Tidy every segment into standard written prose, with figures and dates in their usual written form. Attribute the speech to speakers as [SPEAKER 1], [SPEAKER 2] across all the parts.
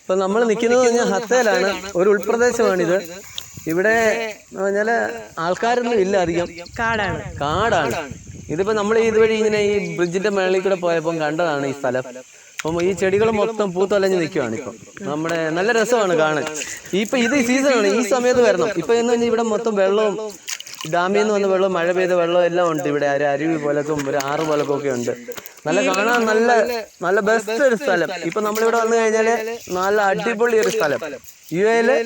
[SPEAKER 1] ഇപ്പൊ നമ്മൾ നിൽക്കുന്നത് ഹത്തയിലാണ്. ഒരു ഉൾപ്രദേശമാണിത്. ഇവിടെ പറഞ്ഞാൽ ആൾക്കാരൊന്നും ഇല്ല, അധികം കാടാണ്. ഇതിപ്പോ നമ്മൾ ഇതുവഴി ഇങ്ങനെ ഈ ബ്രിഡ്ജിന്റെ മേളിൽ കൂടെ പോയപ്പോൾ കണ്ടതാണ് ഈ സ്ഥലം. അപ്പം ഈ ചെടികൾ മൊത്തം പൂത്തലഞ്ഞ് നിൽക്കുകയാണ്. ഇപ്പം നമ്മുടെ നല്ല രസമാണ് കാണാൻ. ഇപ്പൊ ഇത് സീസണാണ്, ഈ സമയത്ത് വരണം. ഇപ്പൊ എന്ന് പറഞ്ഞാൽ ഇവിടെ മൊത്തം വെള്ളവും ഡാമിൽ നിന്ന് വന്ന വെള്ളം, മഴ പെയ്ത വെള്ളം എല്ലാം ഉണ്ട്. ഇവിടെ ഒരു അരുവി പോലത്തും ഒരു ആറ് പോലൊക്കെ ഒക്കെ ഉണ്ട്. നല്ല കാണാൻ നല്ല ബെസ്റ്റ് ഒരു സ്ഥലം. ഇപ്പൊ നമ്മളിവിടെ വന്നു കഴിഞ്ഞാല് നല്ല അടിപൊളി ഒരു സ്ഥലം. UAE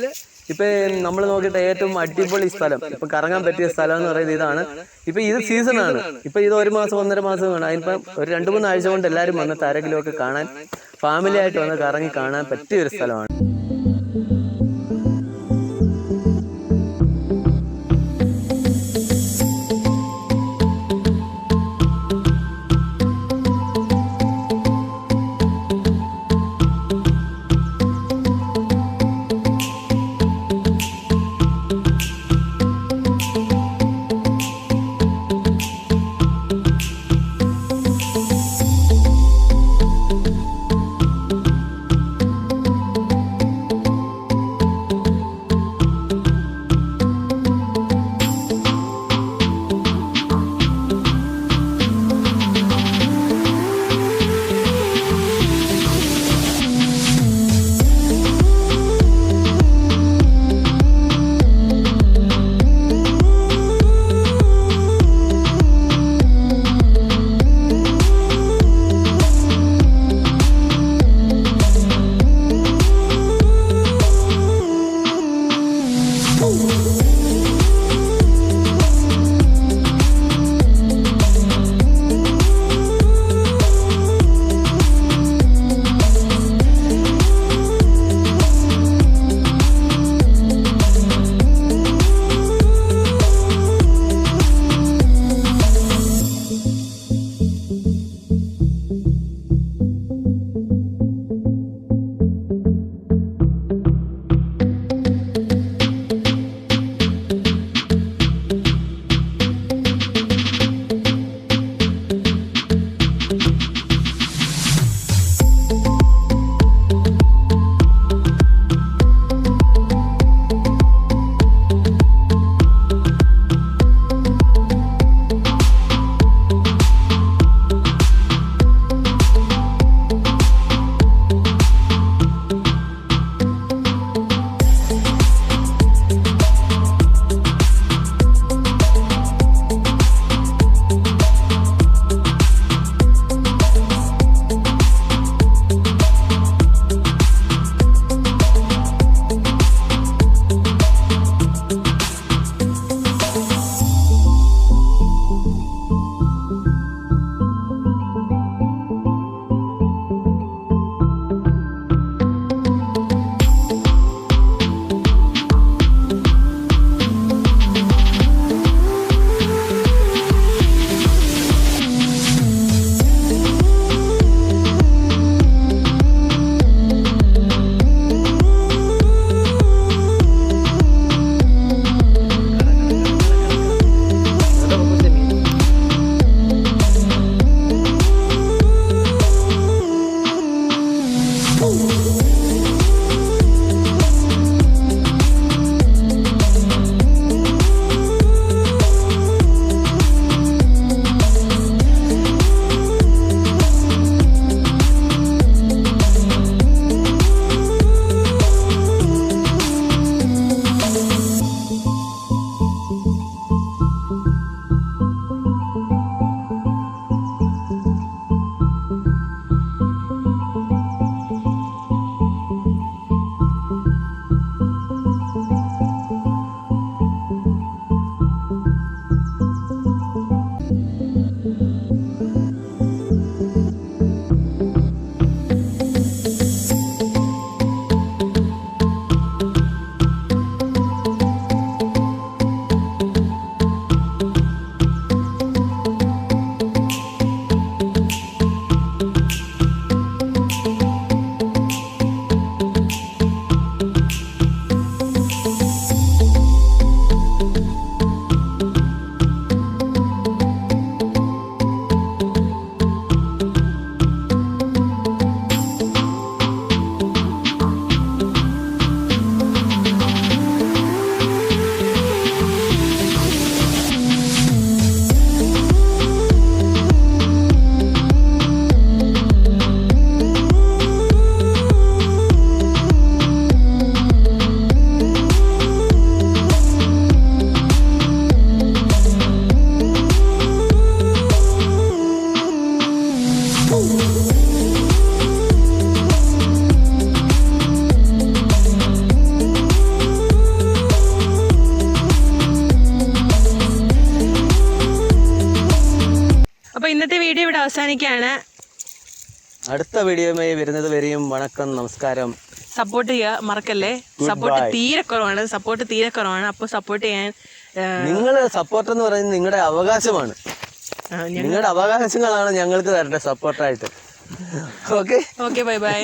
[SPEAKER 1] ഇപ്പൊ നമ്മൾ നോക്കിയിട്ട് ഏറ്റവും അടിപൊളി സ്ഥലം, ഇപ്പൊ കറങ്ങാൻ പറ്റിയ സ്ഥലം എന്ന് പറയുന്നത് ഇതാണ്. ഇപ്പൊ ഇത് സീസണാണ്. ഇപ്പൊ ഇത് 1 മാസം 1.5 മാസം കാണാം. അതിനിപ്പം ഒരു 2-3 ആഴ്ച കൊണ്ട് എല്ലാവരും വന്ന് ആരെങ്കിലുമൊക്കെ കാണാൻ, ഫാമിലി ആയിട്ട് വന്ന് കറങ്ങി കാണാൻ പറ്റിയ ഒരു സ്ഥലമാണ്.
[SPEAKER 2] അപ്പോൾ ഇന്നത്തെ വീഡിയോ ഇവിടെ അവസാനിക്കുകയാണ്.
[SPEAKER 1] അടുത്ത വീഡിയോയുമായി വരുന്നത് വരെയും വണക്കം, നമസ്കാരം.
[SPEAKER 2] സപ്പോർട്ട് ചെയ്യുക മറക്കല്ലേ. സപ്പോർട്ട് തീരെ കുറവാണ്. അപ്പോൾ സപ്പോർട്ട് ചെയ്യാൻ
[SPEAKER 1] നിങ്ങള് സപ്പോർട്ട് എന്ന് പറയുന്നത് നിങ്ങളുടെ അവകാശമാണ്. നിങ്ങളുടെ അവകാശങ്ങളാണ് ഞങ്ങൾക്ക് തരേണ്ടത് സപ്പോർട്ടായിട്ട്. Okay
[SPEAKER 2] bye by.